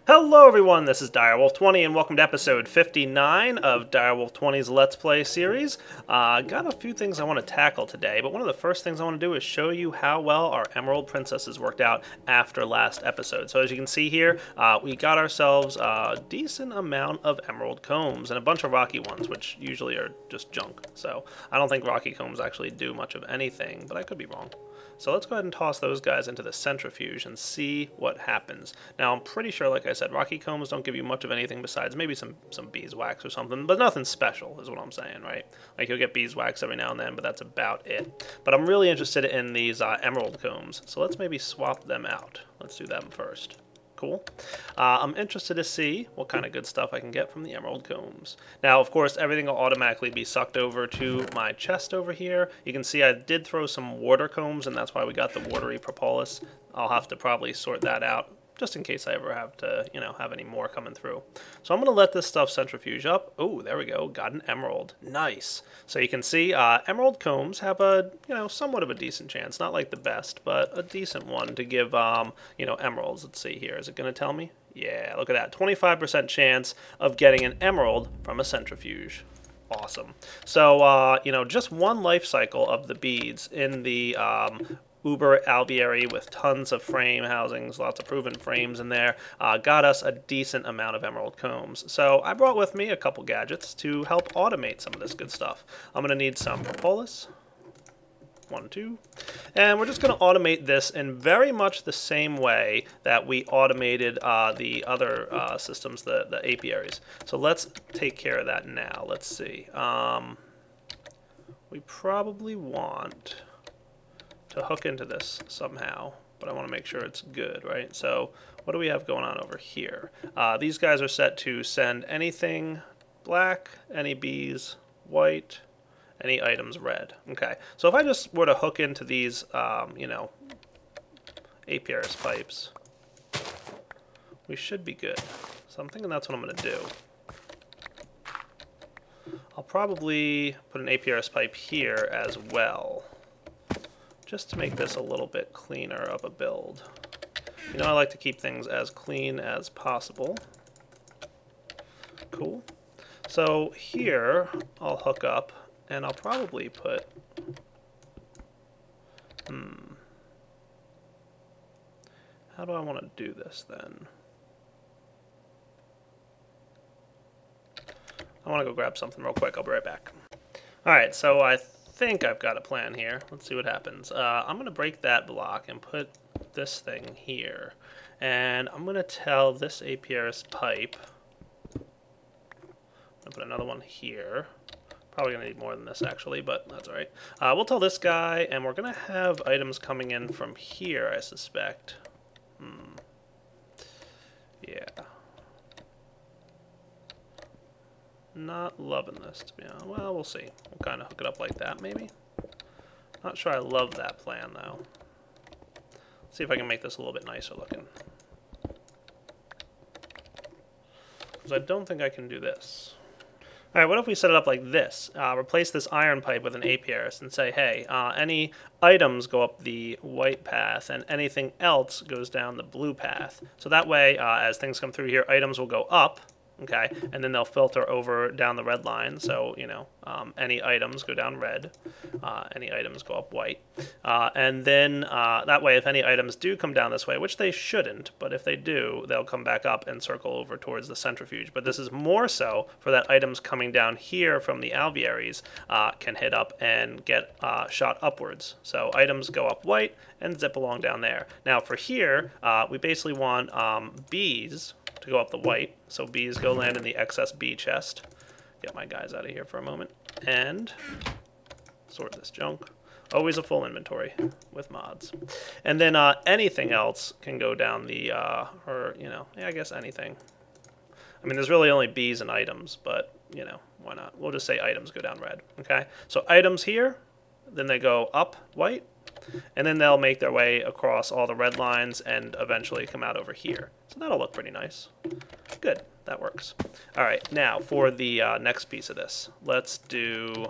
Hello everyone, this is Direwolf20 and welcome to episode 59 of Direwolf20's Let's Play series. Got a few things I want to tackle today, but one of the first things I want to do is show you how well our Emerald Princesses worked out after last episode. So as you can see here, we got ourselves a decent amount of Emerald Combs and a bunch of Rocky ones, which usually are just junk. So I don't think Rocky Combs actually do much of anything, but I could be wrong. So let's go ahead and toss those guys into the centrifuge and see what happens. Now I'm pretty sure, like I said, Rocky Combs don't give you much of anything besides maybe some beeswax or something, but nothing special is what I'm saying, right? Like you'll get beeswax every now and then, but that's about it. But I'm really interested in these Emerald Combs, so let's maybe swap them out. Let's do them first. Cool. I'm interested to see what kind of good stuff I can get from the Emerald Combs. Now, of course, everything will automatically be sucked over to my chest over here. You can see I did throw some water combs, and that's why we got the watery propolis. I'll have to probably sort that out, just in case I ever have to, have any more coming through. So I'm going to let this stuff centrifuge up. Oh, there we go. Got an emerald. Nice. So you can see emerald combs have a, somewhat of a decent chance. Not like the best, but a decent one to give, emeralds. Let's see here. Is it going to tell me? Yeah, look at that. 25% chance of getting an emerald from a centrifuge. Awesome. So, just one life cycle of the beads in the Uber alveary with tons of frame housings, lots of proven frames in there, got us a decent amount of emerald combs. So I brought with me a couple gadgets to help automate some of this good stuff. I'm going to need some propolis. 1, 2. And we're just going to automate this in very much the same way that we automated the other systems, the apiaries. So let's take care of that now. Let's see. We probably want to hook into this somehow, but I want to make sure it's good, right? So what do we have going on over here? These guys are set to send anything black, any bees white, any items red. Okay, so if I just were to hook into these, apiaris pipes, we should be good. So I'm thinking that's what I'm going to do. I'll probably put an apiaris pipe here as well, just to make this a little bit cleaner of a build. I like to keep things as clean as possible. Cool. So here, I'll hook up, and I'll probably put... How do I want to do this, then? I want to go grab something real quick. I'll be right back. Alright, so I think I've got a plan here. Let's see what happens. I'm going to break that block and put this thing here. And I'm going to tell this apiaris pipe, I'm going to put another one here. Probably going to need more than this, actually, but that's all right. We'll tell this guy, and we're going to have items coming in from here, I suspect. Yeah. Not loving this, to be honest. Well, we'll see. We'll kind of hook it up like that, maybe. Not sure I love that plan, though. Let's see if I can make this a little bit nicer looking. Because I don't think I can do this. Alright, what if we set it up like this? Replace this iron pipe with an apiaris and say, hey, any items go up the white path and anything else goes down the blue path. So that way, as things come through here, items will go up. Okay, and then they'll filter over down the red line, so, any items go down red, any items go up white, and then that way if any items do come down this way, which they shouldn't, but if they do, they'll come back up and circle over towards the centrifuge. But this is more so for that items coming down here from the alvearies can hit up and get shot upwards. So items go up white and zip along down there. Now for here, we basically want bees to go up the white, so bees go land in the excess bee chest. Get my guys out of here for a moment and sort this junk. Always a full inventory with mods. And then anything else can go down the I guess anything. I mean, there's really only bees and items, but why not? We'll just say items go down red. Okay, so items here, then they go up white, and then they'll make their way across all the red lines and eventually come out over here. So that'll look pretty nice. Good, that works. All right, now for the next piece of this, let's do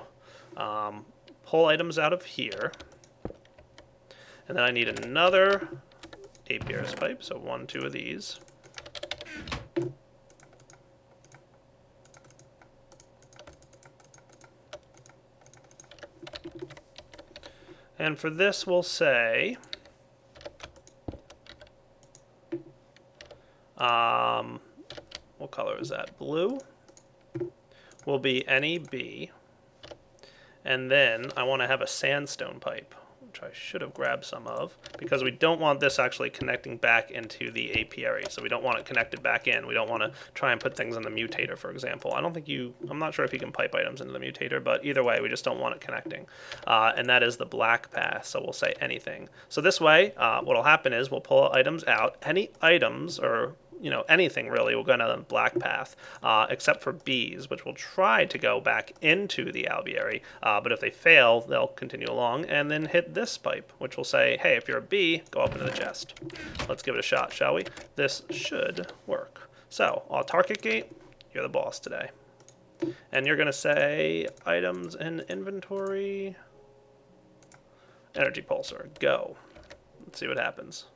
pull items out of here. And then I need another apiaris pipe, so 1, 2 of these. And for this, we'll say, what color is that? Blue will be any B. And then I want to have a sandstone pipe, which I should have grabbed some of, because we don't want this actually connecting back into the apiary. So we don't want it connected back in. We don't want to try and put things in the mutator, for example. I'm not sure if you can pipe items into the mutator, but either way, we just don't want it connecting. And that is the black path, so we'll say anything. So this way, what will happen is we'll pull items out. Any items, or anything really, will go down the black path, except for bees, which will try to go back into the alveary, but if they fail, they'll continue along and then hit this pipe, which will say, hey, if you're a bee, go up into the chest. Let's give it a shot, shall we? This should work. So, autarkic gate, you're the boss today. And you're going to say, items in inventory, energy pulsar, go. Let's see what happens.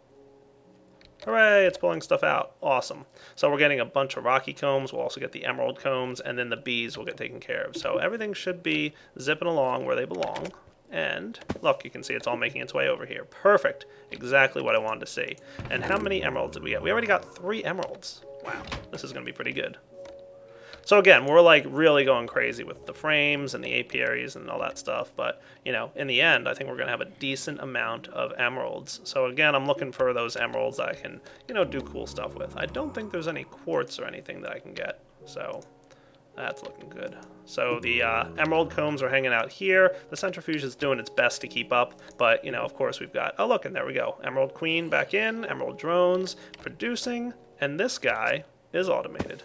Hooray, it's pulling stuff out. Awesome. So we're getting a bunch of rocky combs. We'll also get the emerald combs, and then the bees will get taken care of. So everything should be zipping along where they belong. And look, you can see it's all making its way over here. Perfect. Exactly what I wanted to see. And how many emeralds did we get? We already got 3 emeralds. Wow, this is going to be pretty good. So again, we're like really going crazy with the frames and the apiaries and all that stuff, but in the end, I think we're going to have a decent amount of emeralds. So again, I'm looking for those emeralds that I can, do cool stuff with. I don't think there's any quartz or anything that I can get, so that's looking good. So the emerald combs are hanging out here. The centrifuge is doing its best to keep up, but of course we've got, oh look, and there we go. Emerald queen back in, emerald drones producing, and this guy is automated.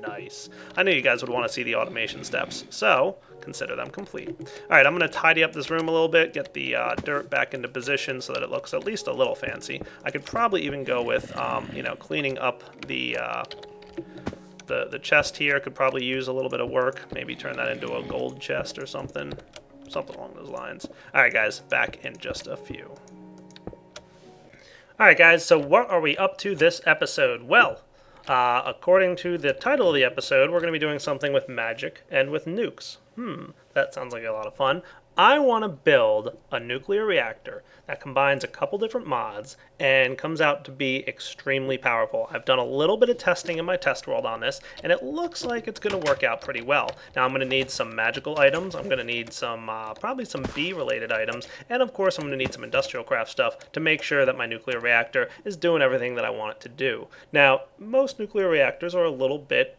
Nice. I knew you guys would want to see the automation steps, so consider them complete. All right, I'm going to tidy up this room a little bit, get the dirt back into position so that it looks at least a little fancy. I could probably even go with, cleaning up the chest here. Could probably use a little bit of work. Maybe turn that into a gold chest or something along those lines. All right, guys, back in just a few. All right, guys, so what are we up to this episode? Well, according to the title of the episode, we're going to be doing something with magic and with nukes. That sounds like a lot of fun. I want to build a nuclear reactor that combines a couple different mods and comes out to be extremely powerful. I've done a little bit of testing in my test world on this, and it looks like it's going to work out pretty well. Now I'm going to need some magical items. I'm going to need some, probably some bee-related items, and of course I'm going to need some industrial craft stuff to make sure that my nuclear reactor is doing everything that I want it to do. Now, most nuclear reactors are a little bit,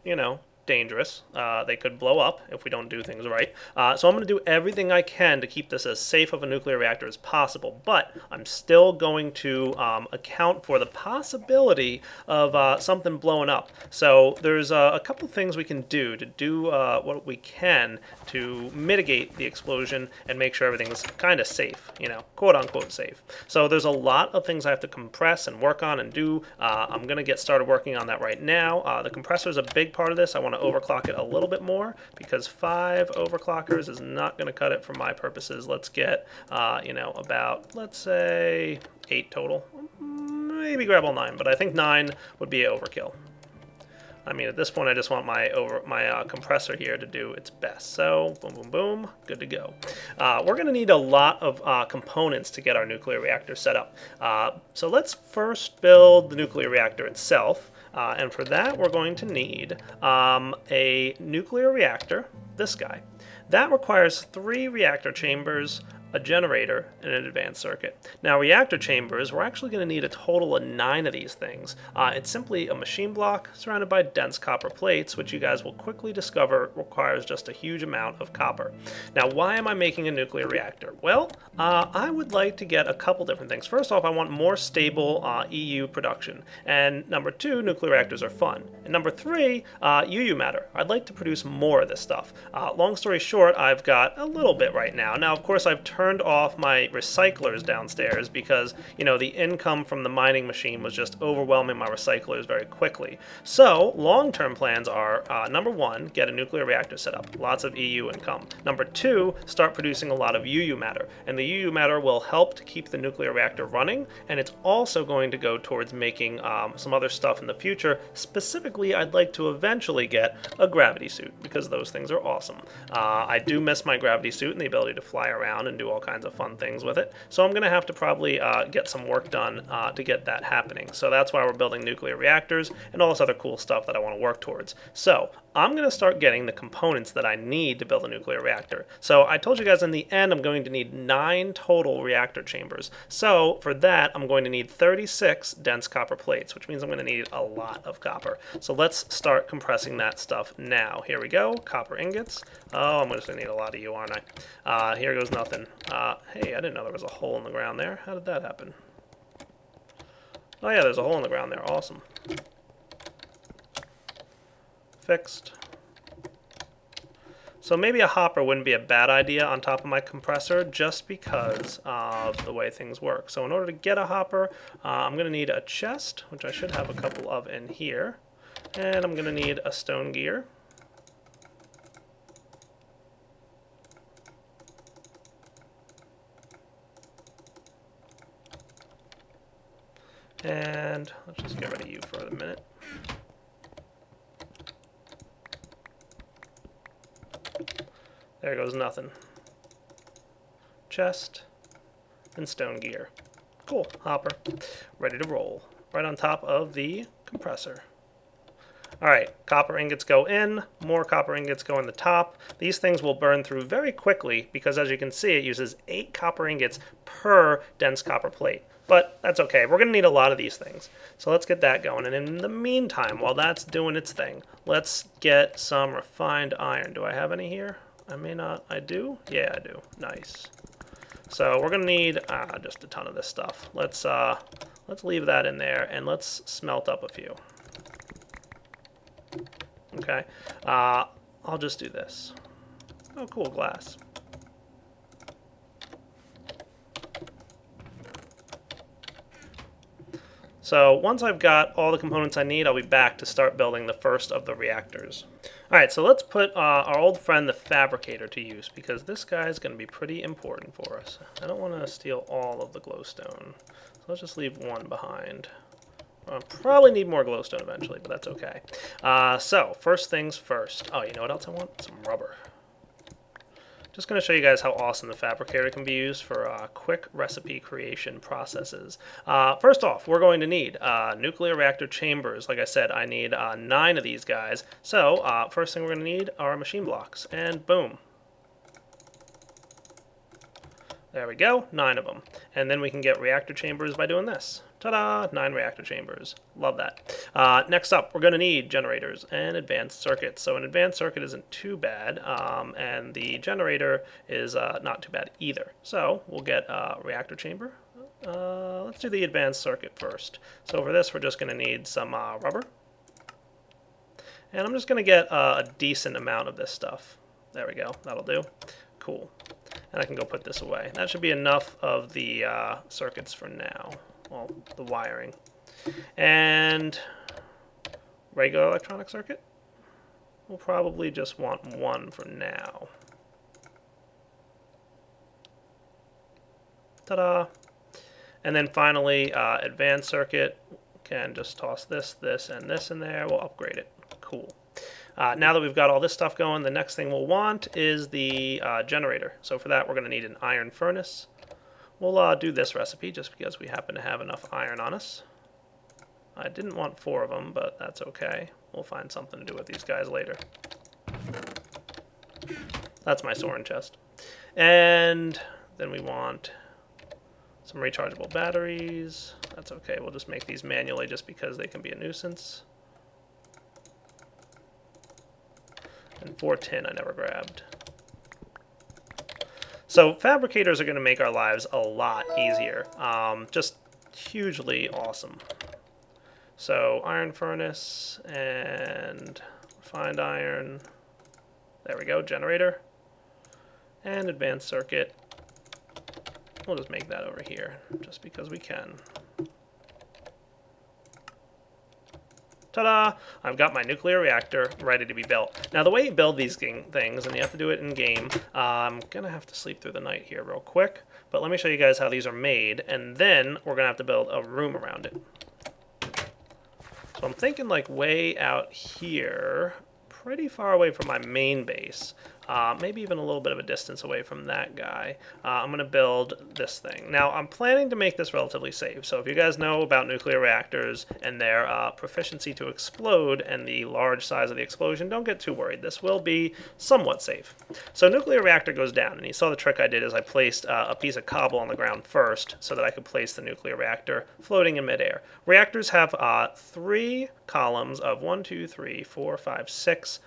dangerous. They could blow up if we don't do things right. So I'm going to do everything I can to keep this as safe of a nuclear reactor as possible, but I'm still going to account for the possibility of something blowing up. So there's a couple things we can do to do what we can to mitigate the explosion and make sure everything's kind of safe, quote-unquote safe. So there's a lot of things I have to compress and work on and do. I'm going to get started working on that right now. The compressor is a big part of this. I want to overclock it a little bit more because 5 overclockers is not going to cut it for my purposes. Let's get, about, let's say, 8 total. Maybe grab all 9, but I think 9 would be overkill. I mean, at this point, I just want my compressor here to do its best. So, boom, boom, boom, good to go. We're going to need a lot of components to get our nuclear reactor set up. So let's first build the nuclear reactor itself. And for that, we're going to need a nuclear reactor, this guy. That requires 3 reactor chambers, a generator, and an advanced circuit. Now, reactor chambers, we're actually going to need a total of 9 of these things. It's simply a machine block surrounded by dense copper plates, which you guys will quickly discover requires just a huge amount of copper. Now, why am I making a nuclear reactor? Well, I would like to get a couple different things. First off, I want more stable EU production. And number 2, nuclear reactors are fun. And number 3, UU matter. I'd like to produce more of this stuff. Long story short, I've got a little bit right now. Now, of course, I've turned off my recyclers downstairs because, the income from the mining machine was just overwhelming my recyclers very quickly. So, long-term plans are, number 1, get a nuclear reactor set up. Lots of EU income. Number 2, start producing a lot of UU matter. And the UU matter will help to keep the nuclear reactor running, and it's also going to go towards making some other stuff in the future. Specifically, I'd like to eventually get a gravity suit because those things are awesome. I do miss my gravity suit and the ability to fly around and do all kinds of fun things with it. So I'm going to have to probably get some work done to get that happening. So that's why we're building nuclear reactors and all this other cool stuff that I want to work towards. So I'm going to start getting the components that I need to build a nuclear reactor. So I told you guys in the end I'm going to need 9 total reactor chambers. So for that I'm going to need 36 dense copper plates, which means I'm going to need a lot of copper. So let's start compressing that stuff now. Here we go, copper ingots. Oh, I'm just going to need a lot of you, aren't I? Here goes nothing. Hey, I didn't know there was a hole in the ground there. How did that happen? Oh yeah, there's a hole in the ground there. Awesome. Fixed. So maybe a hopper wouldn't be a bad idea on top of my compressor just because of the way things work. So in order to get a hopper, I'm going to need a chest, which I should have a couple of in here. And I'm going to need a stone gear. And let's just get rid of you for a minute. There goes nothing. Chest and stone gear. Cool, hopper. Ready to roll. Right on top of the compressor. Alright, copper ingots go in, more copper ingots go in the top. These things will burn through very quickly because as you can see it uses 8 copper ingots per dense copper plate. But that's okay, we're going to need a lot of these things. So let's get that going, and in the meantime, while that's doing its thing, let's get some refined iron. Do I have any here? I may not. I do? Yeah, I do. Nice. So we're going to need just a ton of this stuff. Let's leave that in there, and let's smelt up a few. Okay. I'll just do this. Oh, cool, glass. So once I've got all the components I need, I'll be back to start building the first of the reactors. Alright, so let's put our old friend the fabricator to use, because this guy is going to be pretty important for us. I don't want to steal all of the glowstone, so let's just leave one behind. I'll probably need more glowstone eventually, but that's okay. So, first things first. Oh, you know what else I want? Some rubber. Just going to show you guys how awesome the fabricator can be used for quick recipe creation processes. First off, we're going to need nuclear reactor chambers. Like I said, I need 9 of these guys. So first thing we're going to need are machine blocks. And boom. There we go, 9 of them. And then we can get reactor chambers by doing this. Ta-da! 9 reactor chambers. Love that. Next up, we're going to need generators and advanced circuits. So an advanced circuit isn't too bad, and the generator is not too bad either. So we'll get a reactor chamber. Let's do the advanced circuit first. So for this, we're just going to need some rubber. And I'm just going to get a decent amount of this stuff. There we go. That'll do. Cool. And I can go put this away. That should be enough of the circuits for now. Well, the wiring. And regular electronic circuit. We'll probably just want 1 for now. Ta-da! And then finally, advanced circuit. Can just toss this, this, and this in there. We'll upgrade it. Cool. Now that we've got all this stuff going, the next thing we'll want is the generator. So for that, we're going to need an iron furnace. We'll do this recipe just because we happen to have enough iron on us. I didn't want 4 of them, but that's okay. We'll find something to do with these guys later. That's my soaring chest. And then we want some rechargeable batteries. That's okay. We'll just make these manually just because they can be a nuisance. And 4 tin I never grabbed. So fabricators are going to make our lives a lot easier. Just hugely awesome. So iron furnace and refined iron. There we go, generator. And advanced circuit. We'll just make that over here, just because we can. Ta-da! I've got my nuclear reactor ready to be built. Now the way you build these things, and you have to do it in-game, I'm going to have to sleep through the night here real quick, but let me show you guys how these are made, and then we're going to have to build a room around it. So I'm thinking like way out here, pretty far away from my main base. maybe even a little bit of a distance away from that guy. I'm going to build this thing. Now, I'm planning to make this relatively safe. So if you guys know about nuclear reactors and their proficiency to explode and the large size of the explosion, don't get too worried. This will be somewhat safe. So nuclear reactor goes down, and you saw the trick I did is I placed a piece of cobble on the ground first so that I could place the nuclear reactor floating in midair. Reactors have 3 columns of 1, 2, 3, 4, 5, 6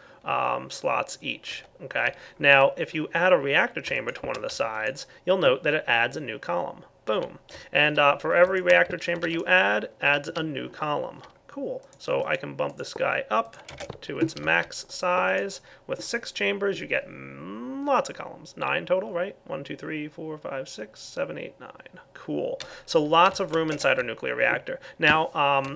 slots each. Okay. Now, if you add a reactor chamber to one of the sides, you'll note that it adds a new column. Boom. And for every reactor chamber you add, adds a new column. Cool. So I can bump this guy up to its max size. With 6 chambers, you get lots of columns. 9 total, right? 1, 2, 3, 4, 5, 6, 7, 8, 9. Cool. So lots of room inside our nuclear reactor. Now,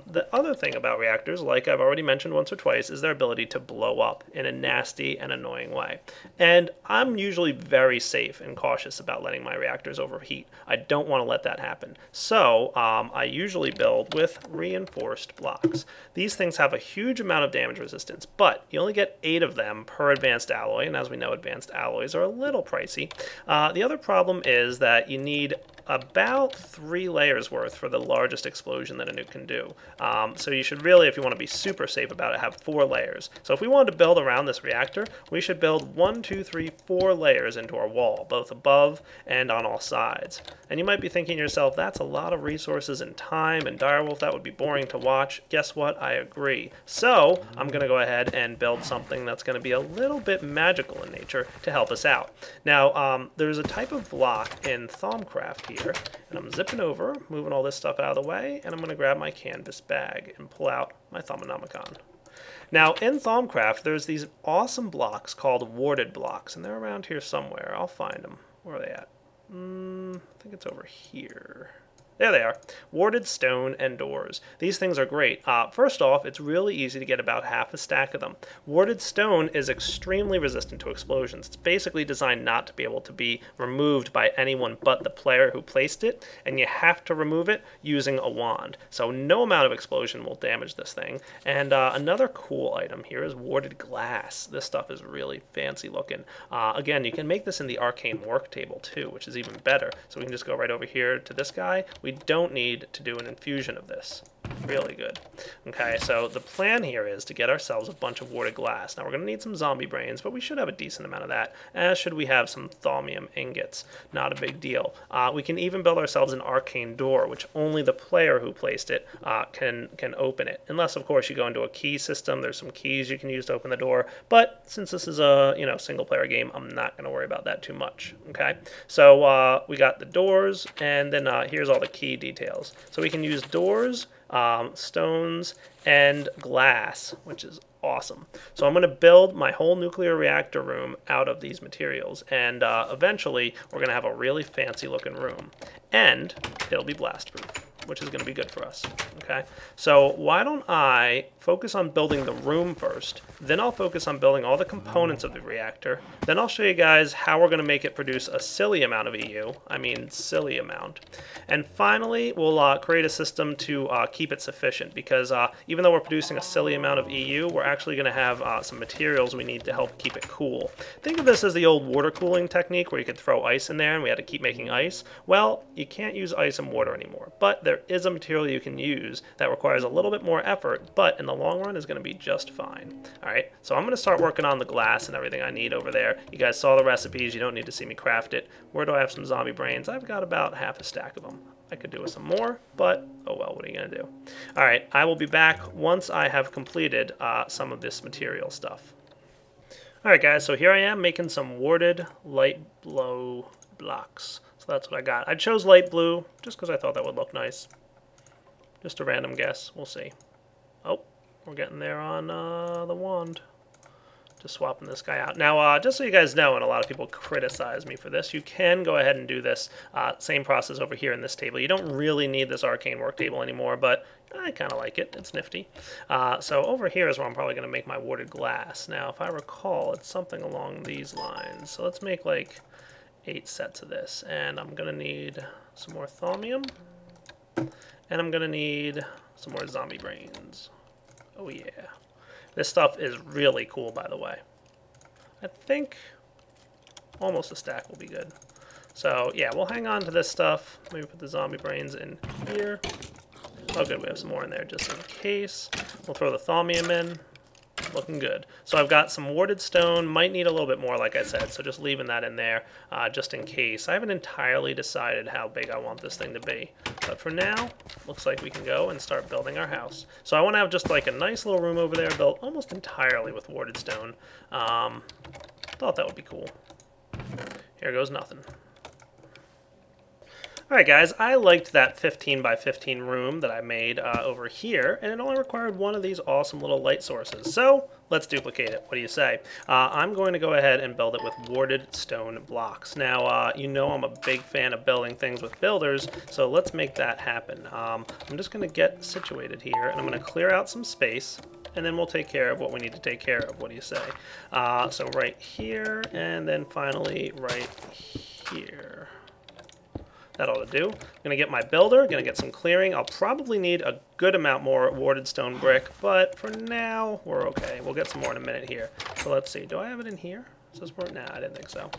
the other thing about reactors, like I've already mentioned once or twice, is their ability to blow up in a nasty and annoying way. And I'm usually very safe and cautious about letting my reactors overheat. I don't want to let that happen. So I usually build with reinforced blocks. These things have a huge amount of damage resistance, but you only get 8 of them per advanced alloy, and as we know, advanced alloys are a little pricey. The other problem is that you need about 3 layers worth for the largest explosion that a nuke can do. So you should really, if you want to be super safe about it, have 4 layers. So if we wanted to build around this reactor, we should build 1, 2, 3, 4 layers into our wall, both above and on all sides. And you might be thinking to yourself, that's a lot of resources and time, and Direwolf, that would be boring to watch. Guess what? I agree. So I'm going to go ahead and build something that's going to be a little bit magical in nature to help us out. Now, there's a type of block in Thaumcraft here, and I'm zipping over, moving all this stuff out of the way, and I'm going to grab my canvas bag and pull out my Thaumonomicon. Now, in Thaumcraft, there's these awesome blocks called warded blocks, and they're around here somewhere. I'll find them. Where are they at? I think it's over here. There they are. Warded stone and doors. These things are great. First off, it's really easy to get about half a stack of them. Warded stone is extremely resistant to explosions. It's basically designed not to be able to be removed by anyone but the player who placed it, and you have to remove it using a wand. So no amount of explosion will damage this thing. And another cool item here is warded glass. This stuff is really fancy looking. Again, you can make this in the arcane work table too, which is even better. So we can just go right over here to this guy. We don't need to do an infusion of this. Really good. Okay, so the plan here is to get ourselves a bunch of warded glass. Now we're going to need some zombie brains, but we should have a decent amount of that, as should we have some thaumium ingots. Not a big deal. We can even build ourselves an arcane door, which only the player who placed it can open it. Unless, of course, you go into a key system. There's some keys you can use to open the door, but since this is a single-player game, I'm not going to worry about that too much. Okay, so we got the doors, and then here's all the key details. So we can use doors, stones, and glass, which is awesome. So I'm going to build my whole nuclear reactor room out of these materials, and eventually we're going to have a really fancy looking room, and it'll be blast proof, which is going to be good for us. Okay, so why don't I focus on building the room first, then I'll focus on building all the components of the reactor, then I'll show you guys how we're going to make it produce a silly amount of EU, silly amount, and finally we'll create a system to keep it sufficient, because even though we're producing a silly amount of EU, we're actually going to have some materials we need to help keep it cool. Think of this as the old water cooling technique where you could throw ice in there and we had to keep making ice. Well, you can't use ice and water anymore, but there is a material you can use that requires a little bit more effort, but in the long run is going to be just fine. Alright, so I'm going to start working on the glass and everything I need over there. You guys saw the recipes, you don't need to see me craft it. Where do I have some zombie brains? I've got about half a stack of them. I could do with some more, but oh well, what are you going to do? Alright, I will be back once I have completed some of this material stuff. Alright guys, so here I am making some warded light blue blocks. So that's what I got. I chose light blue just because I thought that would look nice. Just a random guess, we'll see. Oh, we're getting there on the wand. Just swapping this guy out. Now, just so you guys know, and a lot of people criticize me for this, you can go ahead and do this same process over here in this table. You don't really need this arcane work table anymore, but I kind of like it. It's nifty. So over here is where I'm probably going to make my warded glass. Now, if I recall, it's something along these lines. So let's make like 8 sets of this. And I'm going to need some more thaumium. And I'm going to need some more zombie brains. Oh yeah. This stuff is really cool, by the way. I think almost a stack will be good. So yeah, we'll hang on to this stuff. Maybe put the zombie brains in here. Oh good, we have some more in there just in case. We'll throw the thaumium in. Looking good. So I've got some warded stone, might need a little bit more like I said, so just leaving that in there just in case. I haven't entirely decided how big I want this thing to be, but for now, looks like we can go and start building our house. So I want to have just like a nice little room over there built almost entirely with warded stone. Thought that would be cool. Here goes nothing. Alright guys, I liked that 15 by 15 room that I made over here, and it only required one of these awesome little light sources. So, let's duplicate it. What do you say? I'm going to go ahead and build it with warded stone blocks. Now, you know I'm a big fan of building things with builders, so let's make that happen. I'm just going to get situated here, and I'm going to clear out some space, and then we'll take care of what we need to take care of. What do you say? So right here, and then finally right here. That ought to do. I'm going to get my builder, going to get some clearing. I'll probably need a good amount more warded stone brick, but for now, we're okay. We'll get some more in a minute here. So let's see. Do I have it in here? It says we're... Nah, I didn't think so.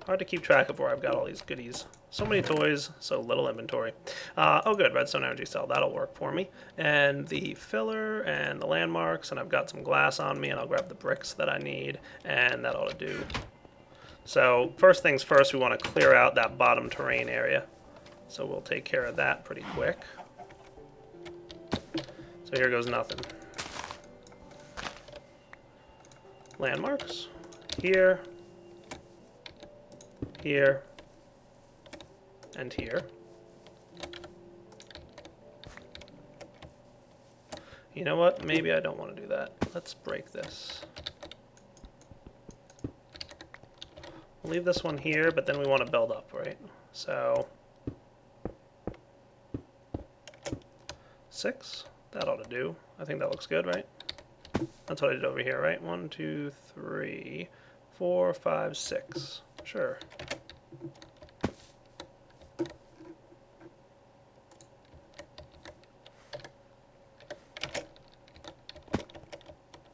Hard to keep track of where I've got all these goodies. So many toys, so little inventory. Oh good, redstone energy cell. That'll work for me. And the filler and the landmarks, and I've got some glass on me, and I'll grab the bricks that I need, and that ought to do. So first things first, we want to clear out that bottom terrain area. So we'll take care of that pretty quick. So here goes nothing. Landmarks. Here. Here. And here. You know what? Maybe I don't want to do that. Let's break this. We'll leave this one here, but then we want to build up, right? So 6, that ought to do. I think that looks good, right? That's what I did over here, right? 1, 2, 3, 4, 5, 6. Sure.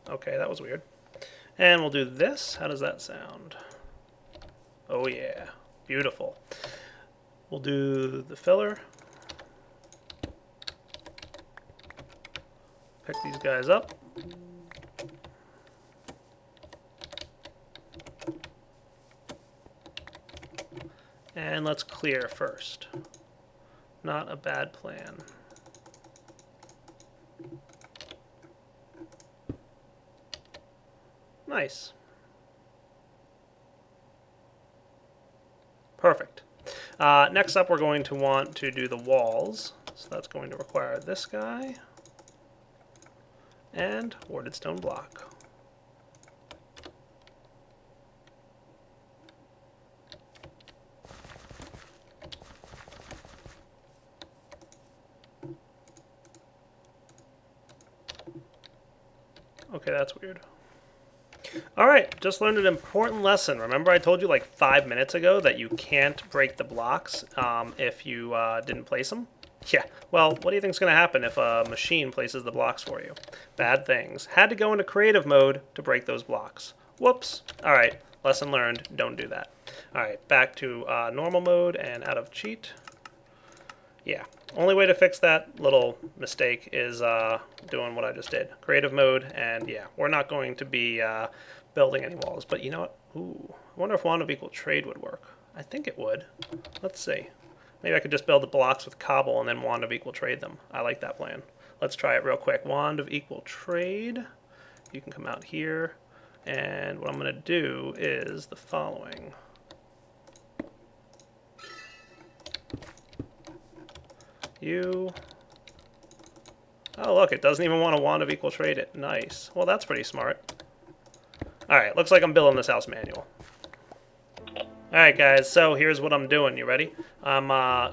Okay, that was weird. And we'll do this. How does that sound? Oh yeah, beautiful. We'll do the filler. Pick these guys up. And let's clear first. Not a bad plan. Nice. Perfect. Next up, we're going to want to do the walls. So that's going to require this guy and warded stone block. Okay, that's weird. Alright, just learned an important lesson. Remember I told you like 5 minutes ago that you can't break the blocks if you didn't place them? Yeah, well, what do you think is going to happen if a machine places the blocks for you? Bad things. Had to go into creative mode to break those blocks. Whoops. Alright, lesson learned. Don't do that. Alright, back to normal mode and out of cheat. Yeah, only way to fix that little mistake is doing what I just did. Creative mode, and yeah, we're not going to be building any walls. But you know what? Ooh, I wonder if wand of equal trade would work. I think it would. Let's see. Maybe I could just build the blocks with cobble and then wand of equal trade them. I like that plan. Let's try it real quick. Wand of equal trade. You can come out here, and what I'm going to do is the following. You. Oh, look, it doesn't even want a wand of equal trade it. Nice. Well, that's pretty smart. Alright, looks like I'm building this house manual. Alright, guys, so here's what I'm doing. You ready? I'm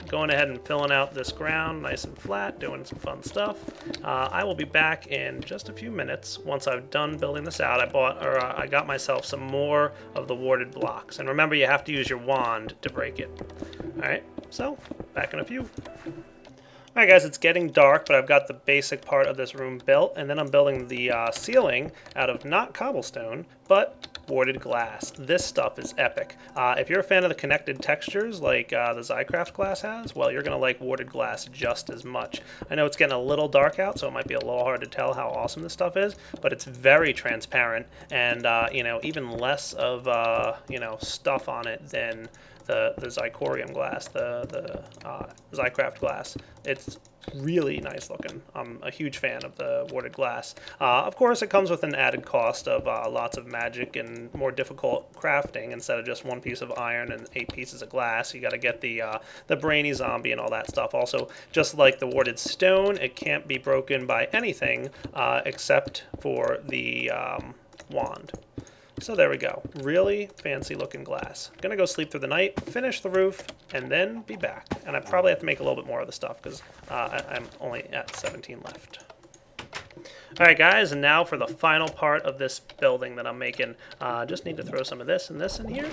going ahead and filling out this ground nice and flat, doing some fun stuff. I will be back in just a few minutes once I've done building this out. I got myself some more of the warded blocks. And remember, you have to use your wand to break it. Alright, so back in a few. Alright guys, it's getting dark, but I've got the basic part of this room built, and then I'm building the ceiling out of not cobblestone, but warded glass. This stuff is epic. If you're a fan of the connected textures like the Zycraft glass has, well, you're going to like warded glass just as much. I know it's getting a little dark out, so it might be a little hard to tell how awesome this stuff is, but it's very transparent and, you know, even less of, you know, stuff on it than the Zycorium glass, the Zycraft glass. It's really nice looking. I'm a huge fan of the warded glass. Of course, it comes with an added cost of lots of magic and more difficult crafting. Instead of just one piece of iron and 8 pieces of glass, you got to get the brainy zombie and all that stuff. Also, just like the warded stone, it can't be broken by anything except for the wand. So there we go. Really fancy looking glass. I'm gonna go sleep through the night, finish the roof, and then be back. And I probably have to make a little bit more of the stuff because I'm only at 17 left. Alright guys, and now for the final part of this building that I'm making. Just need to throw some of this and this in here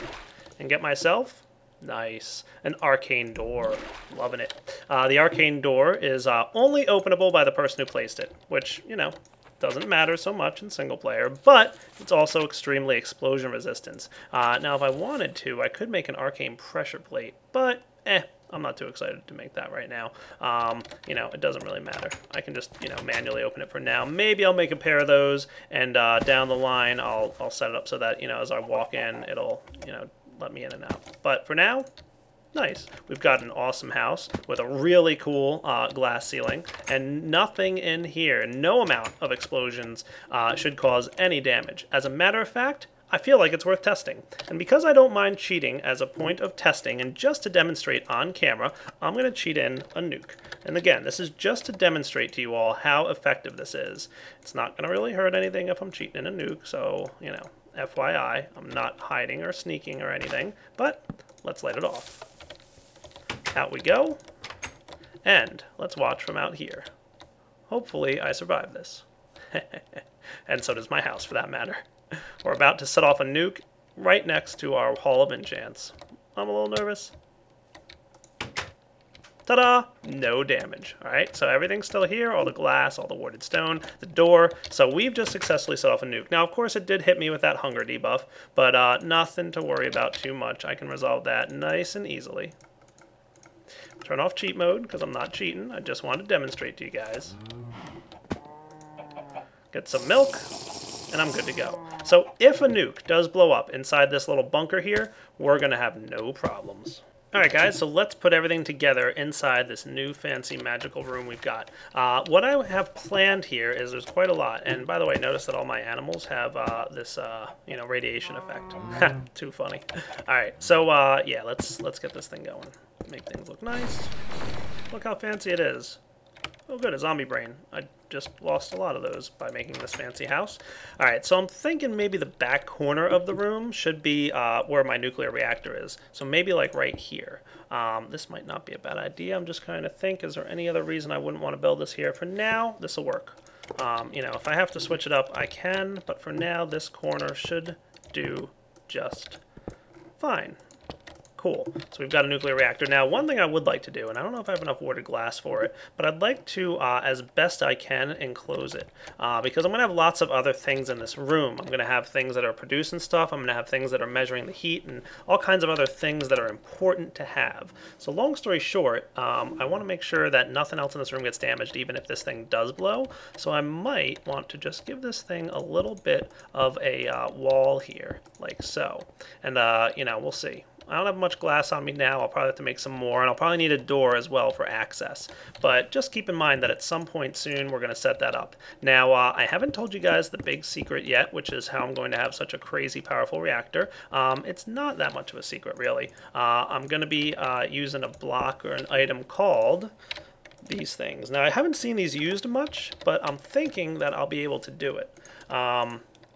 and get myself, nice, an arcane door. Loving it. The arcane door is only openable by the person who placed it, which, you know, doesn't matter so much in single player, but it's also extremely explosion resistance. Now, if I wanted to, I could make an arcane pressure plate, but I'm not too excited to make that right now. You know, it doesn't really matter. I can just, you know, manually open it for now. Maybe I'll make a pair of those, and down the line, I'll set it up so that, you know, as I walk in, it'll, you know, let me in and out. But for now, nice. We've got an awesome house with a really cool glass ceiling, and nothing in here, no amount of explosions should cause any damage. As a matter of fact, I feel like it's worth testing. And because I don't mind cheating as a point of testing and just to demonstrate on camera, I'm going to cheat in a nuke. And again, this is just to demonstrate to you all how effective this is. It's not going to really hurt anything if I'm cheating in a nuke, so, you know, FYI, I'm not hiding or sneaking or anything, but let's light it off. Out we go, and let's watch from out here. Hopefully I survive this. And so does my house, for that matter. We're about to set off a nuke right next to our Hall of Enchants. I'm a little nervous. Ta-da! No damage. Alright, so everything's still here, all the glass, all the warded stone, the door. So we've just successfully set off a nuke. Now, of course, it did hit me with that hunger debuff, but nothing to worry about too much. I can resolve that nice and easily. Turn off cheat mode, because I'm not cheating. I just want to demonstrate to you guys. Get some milk, and I'm good to go. So if a nuke does blow up inside this little bunker here, we're going to have no problems. Alright guys, so let's put everything together inside this new fancy magical room we've got. What I have planned here is there's quite a lot, and by the way, notice that all my animals have this, you know, radiation effect. Too funny. Alright, so yeah, let's get this thing going. Make things look nice. Look how fancy it is. Oh good, a zombie brain. I just lost a lot of those by making this fancy house. Alright, so I'm thinking maybe the back corner of the room should be where my nuclear reactor is. So maybe like right here. This might not be a bad idea. I'm just kind of think, is there any other reason I wouldn't want to build this here? For now, this will work. You know, if I have to switch it up, I can. But for now, this corner should do just fine. Cool. So we've got a nuclear reactor. Now, one thing I would like to do, and I don't know if I have enough warded glass for it, but I'd like to, as best I can, enclose it. Because I'm going to have lots of other things in this room. I'm going to have things that are producing stuff. I'm going to have things that are measuring the heat and all kinds of other things that are important to have. So long story short, I want to make sure that nothing else in this room gets damaged, even if this thing does blow. So I might want to just give this thing a little bit of a wall here, like so. And, you know, we'll see. I don't have much glass on me now. I'll probably have to make some more, and I'll probably need a door as well for access. But just keep in mind that at some point soon we're going to set that up. Now, I haven't told you guys the big secret yet, which is how I'm going to have such a crazy powerful reactor. It's not that much of a secret, really. I'm going to be using a block or an item called these things. Now, I haven't seen these used much, but I'm thinking that I'll be able to do it.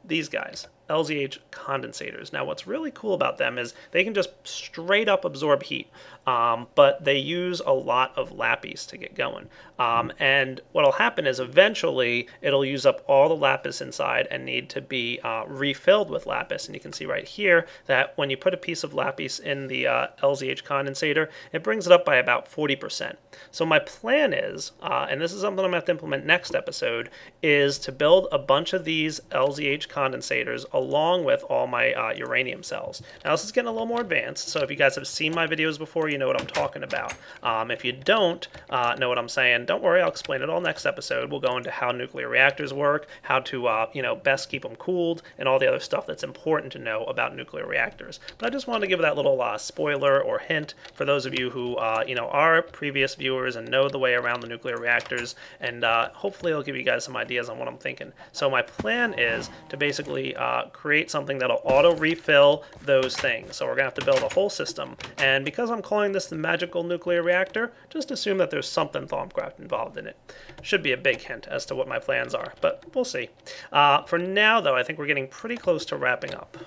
These guys. LZH condensators. Now what's really cool about them is they can just straight up absorb heat, but they use a lot of lapis to get going. And what'll happen is eventually it'll use up all the lapis inside and need to be refilled with lapis. And you can see right here that when you put a piece of lapis in the LZH condensator, it brings it up by about 40%. So my plan is, and this is something I'm going to have to implement next episode, is to build a bunch of these LZH condensators along with all my uranium cells. Now this is getting a little more advanced, so if you guys have seen my videos before, you know what I'm talking about. If you don't know what I'm saying, don't worry, I'll explain it all next episode. We'll go into how nuclear reactors work, how to best keep them cooled, and all the other stuff that's important to know about nuclear reactors. But I just wanted to give that little spoiler or hint for those of you who are previous viewers and know the way around the nuclear reactors, and hopefully it'll give you guys some ideas on what I'm thinking. So my plan is to basically create something that'll auto-refill those things. So we're going to have to build a whole system, and because I'm calling this the magical nuclear reactor, just assume that there's something Thaumcraft involved in it. Should be a big hint as to what my plans are, but we'll see. For now, though, I think we're getting pretty close to wrapping up.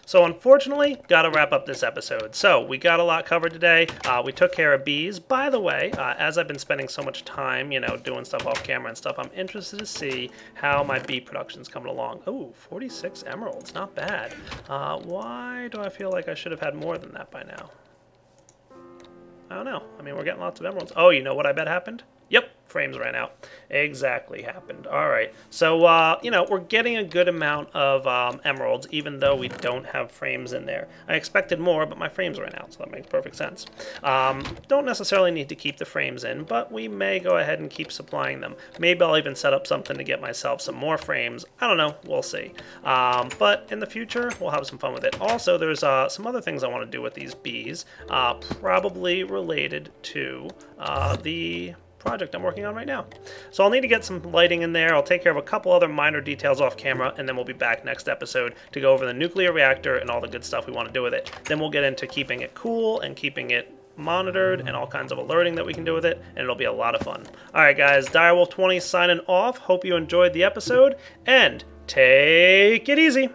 So unfortunately, gotta wrap up this episode. So we got a lot covered today. We took care of bees. By the way, as I've been spending so much time, doing stuff off camera and stuff, I'm interested to see how my bee production's coming along. Oh, 46 emeralds, not bad. Why do I feel like I should have had more than that by now? I don't know. I mean, we're getting lots of emeralds. Oh, you know what I bet happened? Yep, frames ran out. Exactly happened. All right. So, we're getting a good amount of emeralds, even though we don't have frames in there. I expected more, but my frames ran out, so that makes perfect sense. Don't necessarily need to keep the frames in, but we may go ahead and keep supplying them. Maybe I'll even set up something to get myself some more frames. I don't know. We'll see. But in the future, we'll have some fun with it. Also, there's some other things I want to do with these bees, probably related to the project I'm working on right now. So I'll need to get some lighting in there. I'll take care of a couple other minor details off camera, and then we'll be back next episode to go over the nuclear reactor and all the good stuff we want to do with it. Then we'll get into keeping it cool and keeping it monitored and all kinds of alerting that we can do with it, and it'll be a lot of fun. Alright guys, Direwolf20 signing off. Hope you enjoyed the episode, and take it easy.